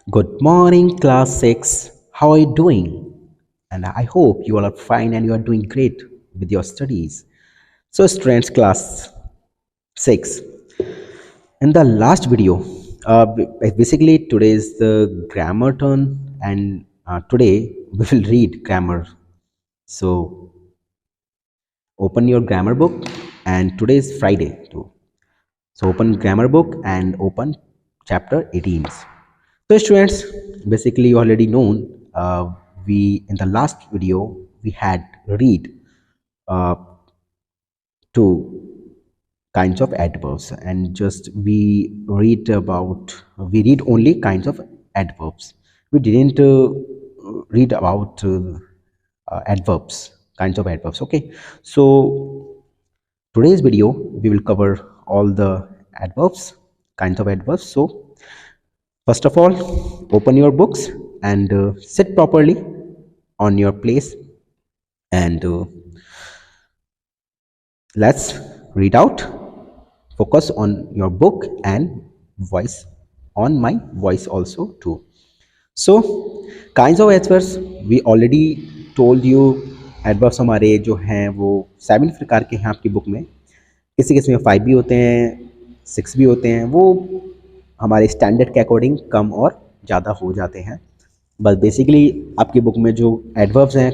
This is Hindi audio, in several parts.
Good morning, class 6. How are you doing? And I hope you all are fine and you are doing great with your studies. So, students, class 6. In the last video, basically today is the grammar turn, and today we will read grammar. So, open your grammar book, and today is Friday too. So, open grammar book and open chapter 18. So students, basically you already known, we in the last video we had read uh, two kinds of adverbs, and just we read only kinds of adverbs. We didn't read about adverbs, kinds of adverbs. Okay, so today's video we will cover all the adverbs, kinds of adverbs. So first of all, open your books and sit properly on your place, and let's read out. Focus on your book and voice, on my voice also too. So kinds of adverbs we already told you. Adverbs हमारे जो हैं वो 7 प्रकार के हैं आपकी बुक में. किसी किसी में 5 भी होते हैं, 6 भी होते हैं. वो हमारे स्टैंडर्ड के अकॉर्डिंग कम और ज़्यादा हो जाते हैं. बस बेसिकली आपकी बुक में जो एडवर्ब्स हैं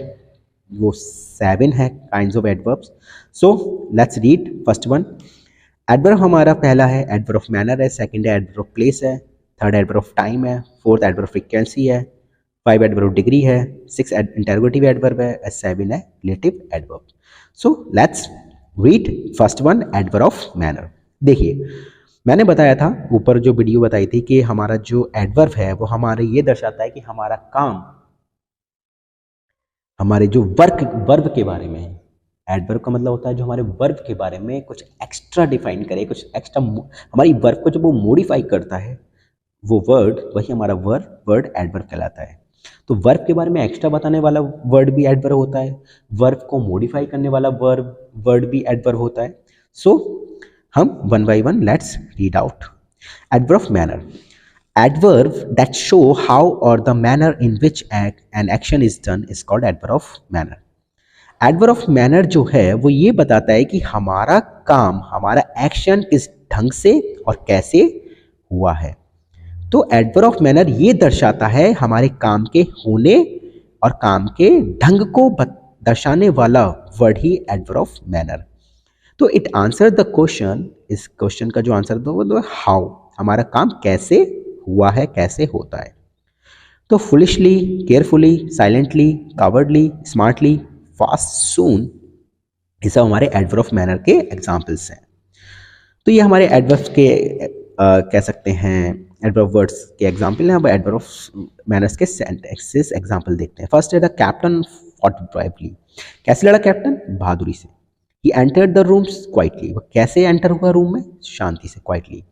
वो 7 है kinds of adverbs. So let's read first one. Adverb हमारा पहला है एडवर्ब ऑफ मैनर है, सेकंड है एडवर्ब ऑफ प्लेस है, थर्ड एडवर्ब ऑफ टाइम है, फोर्थ एडवर्ब ऑफ फ्रीक्वेंसी है, 5 एडवर्ब ऑफ डिग्री है, 6 इंटरोगेटिव एडवर्ब है, 7 है relative adverb. So let's read first one, adverb of manner. देखिए मैंने बताया था ऊपर जो वीडियो बताई थी कि हमारा जो एडवर्ब है वो हमारे ये दर्शाता है कि हमारा काम हमारे जो वर्ब के बारे में है. एडवर्ब का मतलब होता है जो हमारे वर्ब के बारे में कुछ एक्स्ट्रा डिफाइन करे, कुछ एक्स्ट्रा हमारी वर्ब को जब वो मॉडिफाई करता है वो वर्ड, वही हमारा वर्ड एडवर्ब कहलाता है. तो वर्ब के बारे में एक्स्ट्रा बताने वाला वर्ड भी एडवर्ब होता है, वर्ब को मॉडिफाई करने वाला वर्ड भी एडवर्ब होता है. सो हम one by one let's read out. Adverb of manner. Adverb that show how or the manner in which an action is done is called adverb of manner. Adverb of manner जो है वो ये बताता है कि हमारा काम, हमारा एक्शन किस ढंग से और कैसे हुआ है. तो एडवर्ब ऑफ मैनर ये दर्शाता है हमारे काम के होने और काम के ढंग को दर्शाने वाला word he adverb of manner. तो इट आंसर द क्वेश्चन, इस क्वेश्चन का जो आंसर दो वो हाउ, हमारा काम कैसे हुआ है, कैसे होता है. तो foolishly, carefully, silently, cowardly, smartly, fast, soon, ये सब हमारे एडवर्ब ऑफ मैनर के एग्जाम्पल्स हैं. तो ये हमारे एडवर्ब्स के कह सकते हैं एडवर्ब वर्ड्स के एग्जाम्पल हैं. अब एडवर्ब ऑफ मैनर्स के सेंटेंसेस एग्जाम्पल देखते हैं. फर्स्ट है द कैप्टन फॉट ब्राइवली. कैसे लड़ा कैप्टन? बहादुरी से. He entered the rooms quietly. वो कैसे एंटर हुआ रूम में? शांति से, quietly.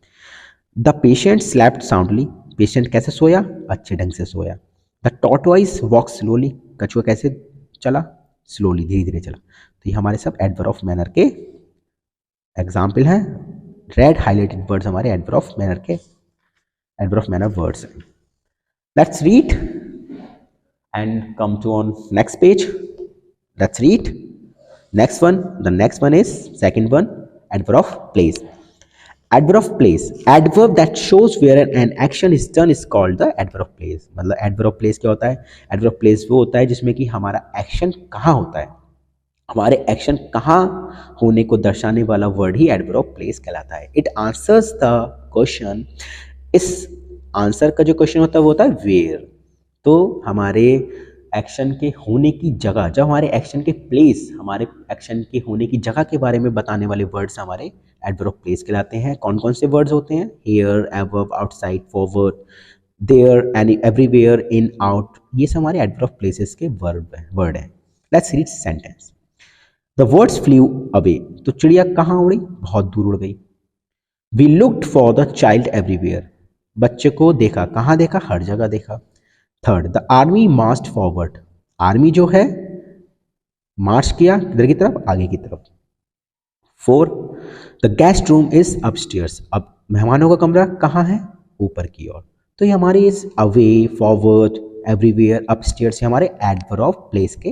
The patient slept soundly. Patient कैसे सोया? अच्छे ढंग से सोया. The tortoise walk slowly. कछुआ कैसे चला? स्लोली, धीरे धीरे चला. तो ये हमारे सब एडवर्ब ऑफ मैनर के एग्जाम्पल हैं. रेड हाईलाइटेड वर्ड्स हमारे एडवर्ब ऑफ मैनर के एडवर्ब ऑफ मैनर वर्ड्स हैं. Let's read and come to on next page. Let's read next one. The next one is second one, adverb of place. Adverb of place. Adverb that shows where an action is done is called the adverb of place. मतलब adverb of place क्या होता है? Adverb of place वो होता है जिसमें कि हमारा एक्शन कहाँ होता है, हमारे एक्शन कहाँ होने को दर्शाने वाला word he adverb of place कहलाता है. It answers the question. इस आंसर का जो क्वेश्चन होता है वो होता है वेयर. तो हमारे एक्शन के होने की जगह, जब हमारे एक्शन के प्लेस, हमारे एक्शन के होने की जगह के बारे में बताने वाले वर्ड्स हमारे एडवर्ब ऑफ प्लेस कहलाते हैं. कौन कौन से वर्ड्स होते हैं? Here, above, outside, forward, there, any, everywhere, in, out, ये सब हमारे एडवर्ब ऑफ प्लेसेस के वर्ड हैं. Let's read sentence. The birds flew away. तो चिड़िया कहाँ उड़ी? बहुत दूर उड़ गई. We looked for the child everywhere. बच्चे को देखा, कहाँ देखा? हर जगह देखा. Third, the army marched forward. Army जो है मार्च किया किधर की तरफ? आगे की तरफ. Four, the guest room is upstairs. अब मेहमानों का कमरा कहाँ है? ऊपर की ओर. तो ये हमारे इस अवे, फॉरवर्ड, एवरीवेयर, अपस्टेयर्स, ये हमारे एडवर्ब ऑफ प्लेस के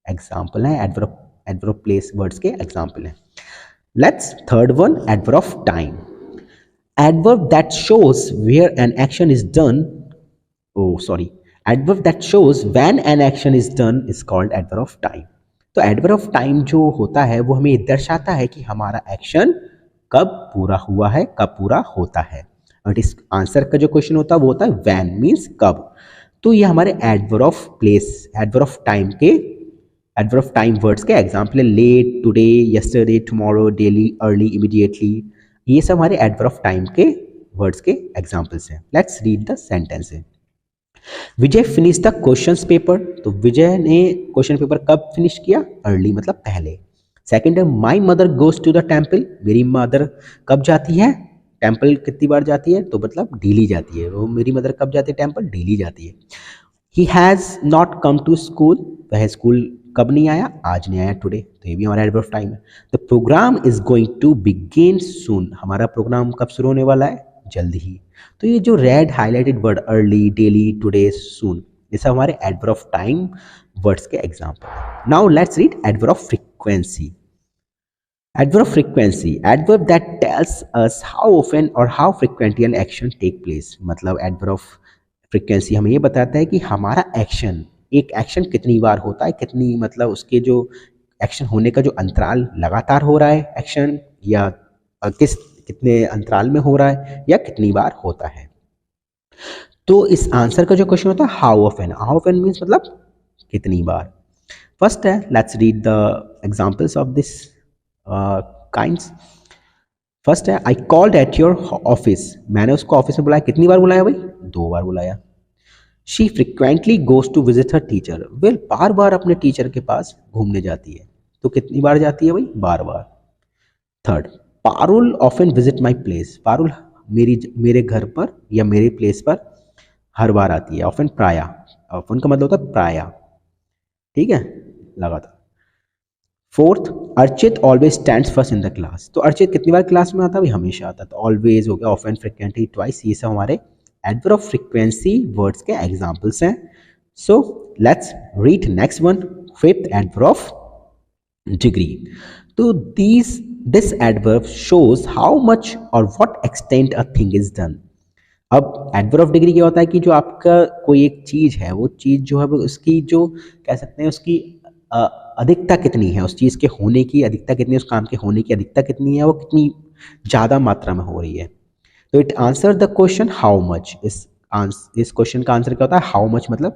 एग्जाम्पल हैं, एडवर्ब ऑफ प्लेस वर्ड्स के एग्जाम्पल हैं. Let's third one, adverb of time. Adverb that shows where an action is done, adverb that shows when an action is done is called adverb of time. तो adverb of time जो होता है वो हमें दर्शाता है कि हमारा एक्शन कब पूरा हुआ है, कब पूरा होता है. और इस आंसर का जो क्वेश्चन होता है वो होता है when मीन्स कब. तो ये हमारे adverb of place, adverb of time के adverb of time words के एग्जाम्पल है. Late, today, yesterday, tomorrow, daily, early, immediately. ये सब हमारे एडवर्ब ऑफ टाइम के वर्ड्स के एग्जाम्पल्स हैं. Let's read the sentence. Vijay finish the questions paper. तो विजय ने क्वेश्चन पेपर कब फिनिश किया? अर्ली मतलब पहले. सेकंड है, my mother goes to the temple. मेरी मदर कब जाती है टेम्पल? कितनी बार जाती है? तो मतलब डेली जाती है. वो मेरी मदर कब जाती है टेम्पल? डेली जाती है. He has not come to school. वह स्कूल कब नहीं आया? आज नहीं आया, टुडे. तो ये भी हमारा एडवर्ब ऑफ टाइम है. The program is going to begin soon. हमारा प्रोग्राम कब शुरू होने वाला है? जल्द ही. तो ये जो red highlighted word early, daily, today, soon, ये सब हमारे एडवर्ब ऑफ टाइम वर्ड्स के example. Now let's read adverb of frequency. Adverb of frequency, adverb that tells us how often or how frequently an action take place. मतलब adverb of frequency हमें ये बताता है कि हमारा एक्शन, एक एक्शन कितनी बार होता है, कितनी मतलब उसके जो एक्शन होने का जो अंतराल लगातार हो रहा है एक्शन, या कितने अंतराल में हो रहा है, या कितनी बार होता है. तो इस आंसर का जो क्वेश्चन होता है how often. How often means मतलब कितनी बार. फर्स्ट है, let's read the examples of this kinds. First है, I called at your office. मैंने उसको ऑफिस में बुलाया. कितनी बार बुलाया भाई? 2 बार बुलाया. She frequently goes to visit her teacher. Well, बार बार अपने टीचर के पास घूमने जाती है. तो कितनी बार जाती है भाई? बार बार. Third, Parul often visit my place. Parul मेरे घर पर या मेरे प्लेस पर हर बार आती है. ऑफन प्राया. ऑफन का मतलब होता है प्राया. ठीक है, लगातार. Fourth, Archit always stands first in the class. तो अर्चित कितनी बार क्लास में आता है? भाई हमेशा आता है. तो ऑलवेज हो गया, ऑफन, फ्रिक्वेंटली, ट्वाइस, ये सब हमारे एडवर्ब ऑफ फ्रीक्वेंसी वर्ड्स के एग्जाम्पल्स हैं. So let's read next one, fifth, adverb of degree. तो this adverb shows how much और what extent a thing is done. अब एडवर्ब ऑफ डिग्री क्या होता है कि जो आपका कोई एक चीज है, वो चीज जो है उसकी जो कह सकते हैं उसकी अधिकता कितनी है, उस चीज़ के होने की अधिकता कितनी है, उस काम के होने की अधिकता कितनी है, वो कितनी ज़्यादा मात्रा में हो रही है. तो it answer the question how much. इस क्वेश्चन का आंसर क्या होता है? हाउ मच मतलब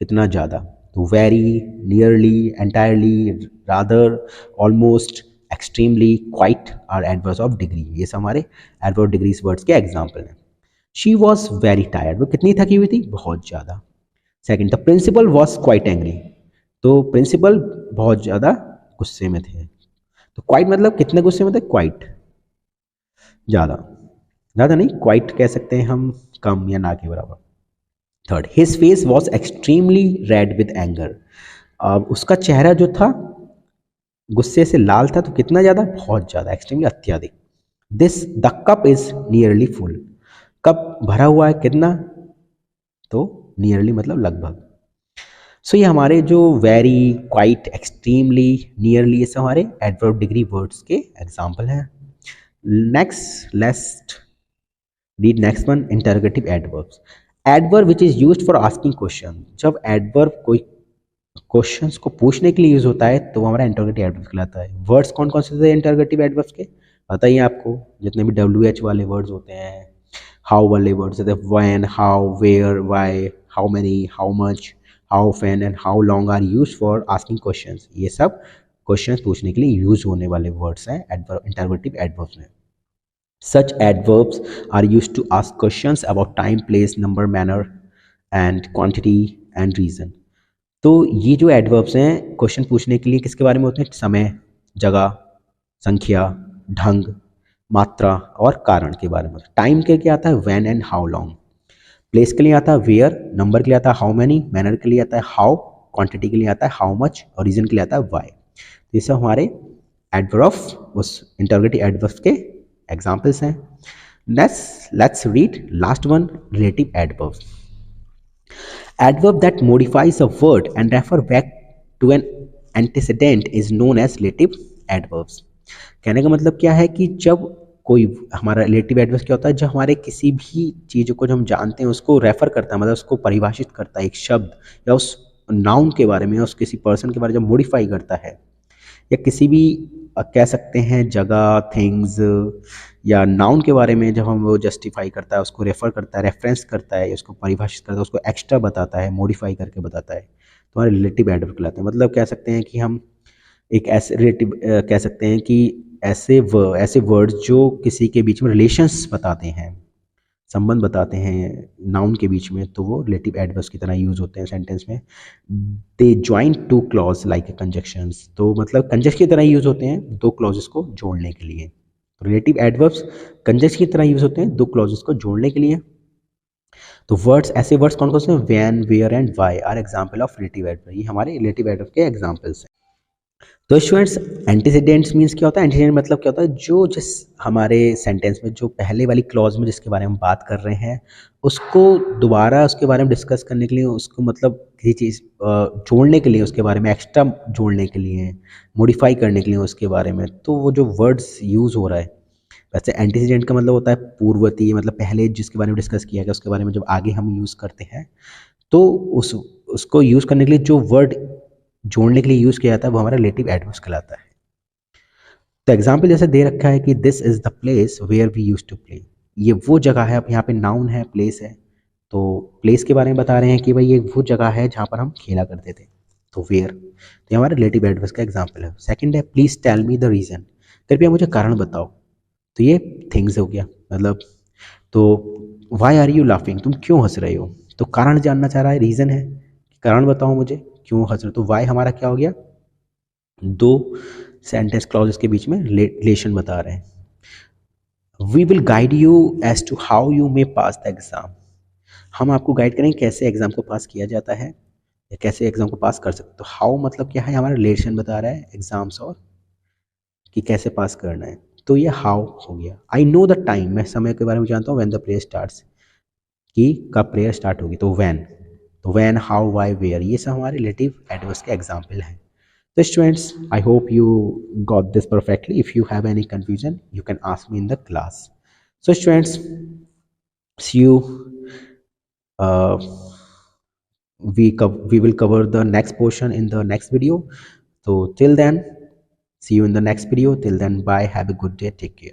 कितना ज़्यादा. तो very, nearly, entirely, rather, almost, extremely, quite are adverbs of degree. ये सब हमारे एडवर्ब डिग्रीज वर्ड्स के एग्जाम्पल हैं. She was very tired. वो कितनी थकी हुई थी? बहुत ज़्यादा. Second, the principal was quite angry. तो प्रिंसिपल बहुत ज़्यादा गुस्से में थे. तो क्वाइट मतलब कितने गुस्से में थे? क्वाइट, ज़्यादा. ज़्यादा नहीं, क्वाइट कह सकते हैं हम, कम या ना के बराबर. Third, his face was extremely read with anger. अब उसका चेहरा जो था गुस्से से लाल था. तो कितना ज़्यादा? बहुत ज़्यादा, एक्सट्रीमली, अत्यधिक. This the cup is nearly full. Cup भरा हुआ है कितना? तो नियरली मतलब लगभग. सो ये हमारे जो वेरी, क्वाइट, एक्सट्रीमली, नियरली, ये सब हमारे एडवर्ब डिग्री वर्ड्स के एग्जाम्पल हैं. Next, let's read next one, interrogative adverbs. Adverb which is used for asking question. जब एडवर्ब कोई क्वेश्चंस को पूछने के लिए यूज होता है तो वो हमारा इंटरोगेटिव एडवर्ब कहलाता है. वर्ड्स कौन कौन से थे इंटरोगेटिव एडवर्ब्स के? पता ही है आपको, जितने भी WH वाले वर्ड्स होते हैं, हाउ वाले वर्ड्स होते हैं, when, how, where, why, how many, how much, how often and how long are use for asking questions. ये सब क्वेश्चंस पूछने के लिए यूज होने वाले वर्ड्स हैं इंटरोगेटिव एडवर्ब्स में. Such adverbs are used to ask questions about time, place, number, manner and quantity and reason. तो ये जो एडवर्ब्स हैं क्वेश्चन पूछने के लिए किसके बारे में होते हैं? समय, जगह, संख्या, ढंग, मात्रा और कारण के बारे में. टाइम के क्या आता है? When and how long. Place के लिए आता है वेयर, नंबर के लिए आता है हाउ मैनी, मैनर के लिए आता है हाउ, क्वांटिटी के लिए आता है हाउ मच और रीजन के लिए आता है वाई. तो ये सब हमारे एडवर्ब उस इंटरोगेटिव एडवर्ब्स के एग्जाम्पल्स हैं. Let's read last one, relative adverbs. Adverb that modifies a word and refer back to an antecedent is known as relative adverbs. कहने का मतलब क्या है कि जब कोई हमारा रिलेटिव एडवर्ब्स क्या होता है, जब हमारे किसी भी चीज़ को जो हम जानते हैं उसको रेफर करता है, मतलब उसको परिभाषित करता है, एक शब्द या उस नाउन के बारे में, उस किसी पर्सन के बारे में जब मॉडिफाई करता है, या किसी भी कह सकते हैं जगह, थिंग्स, या नाउन के बारे में जब हम वो जस्टिफाई करता है, उसको रेफर करता है, रेफरेंस करता है, उसको परिभाषित करता है, उसको एक्स्ट्रा बताता है, मॉडिफाई करके बताता है, तो हमारे रिलेटिव एडवर्ब कहलाते हैं। मतलब कह सकते हैं कि हम एक ऐसे रिलेटिव कह सकते हैं कि ऐसे वर्ड्स जो किसी के बीच में रिलेशंस बताते हैं, संबंध बताते हैं नाउन के बीच में, तो वो रिलेटिव एडवर्ब्स की तरह यूज होते हैं सेंटेंस में। They join two clause like a conjunctions, तो मतलब कंजक्शन की तरह यूज होते हैं दो क्लॉजेस को जोड़ने के लिए। रिलेटिव एडवर्ब्स कंजक्शन की तरह यूज होते हैं दो क्लॉजेस को जोड़ने के लिए। तो वर्ड्स, ऐसे वर्ड्स कौन कौन से हैं? When, where and why are example of relative adverb. ये हमारे रिलेटिव एडवर्ब के एग्जांपल्स हैं। तो स्टूडेंट्स, एंटीसीडेंट्स मीन्स क्या होता है? एंटीसीडेंट मतलब क्या होता है? जो जिस हमारे सेंटेंस में जो पहले वाली क्लॉज में जिसके बारे में बात कर रहे हैं, उसको दोबारा उसके बारे में डिस्कस करने के लिए, उसको मतलब किसी चीज़ जोड़ने के लिए, उसके बारे में एक्स्ट्रा जोड़ने के लिए, मॉडिफाई करने के लिए उसके बारे में, तो वो जो वर्ड्स यूज़ हो रहा है। वैसे एंटीसीडेंट का मतलब होता है पूर्ववर्ती, मतलब पहले जिसके बारे में डिस्कस किया गया उसके बारे में जब आगे हम यूज़ करते हैं, तो उसको यूज़ करने के लिए जो वर्ड जोड़ने के लिए यूज़ किया जाता है वो हमारा रिलेटिव एडवर्ब्स कहलाता है। तो एग्जाम्पल जैसे दे रखा है कि this is the place where we use to play. ये वो जगह है, अब यहाँ पे नाउन है, प्लेस है, तो प्लेस के बारे में बता रहे हैं कि भाई ये वो जगह है जहाँ पर हम खेला करते थे, तो वेयर, तो ये हमारा रिलेटिव एडवर्ब्स का एग्जाम्पल है। सेकंड है please tell me the reason, कृपया मुझे कारण बताओ, तो ये थिंग्स हो गया। मतलब तो वाई आर यू लाफिंग, तुम क्यों हंस रहे हो, तो कारण जानना चाह रहा है, रीज़न है, कारण बताओ मुझे क्यों हंस रहे हो, तो वाई हमारा क्या हो गया? दो सेंटेंस क्लॉजेस के बीच में रिलेशन बता रहे हैं। We will guide you as to how you may pass the exam, हम आपको गाइड करेंगे कैसे एग्जाम को पास किया जाता है, या कैसे एग्जाम को पास कर सकते हो। तो हाउ मतलब क्या है? हमारा रिलेशन बता रहा है एग्जाम्स और कि कैसे पास करना है, तो ये हाउ हो गया। आई नो द टाइम, मैं समय के बारे में जानता हूँ, व्हेन द प्रेयर स्टार्ट्स, कि कब प्रेयर स्टार्ट होगी, तो व्हेन, तो व्हेन, हाउ, वाई, वेयर, ये सब हमारे रिलेटिव एडवर्ब्स के एग्जाम्पल हैं। So students, I hope you got this perfectly. If you have any confusion, you can ask me in the class. So students, see you. Uh, we will cover the next portion in the next video. So till then, see you in the next video. Till then, bye. Have a good day. Take care.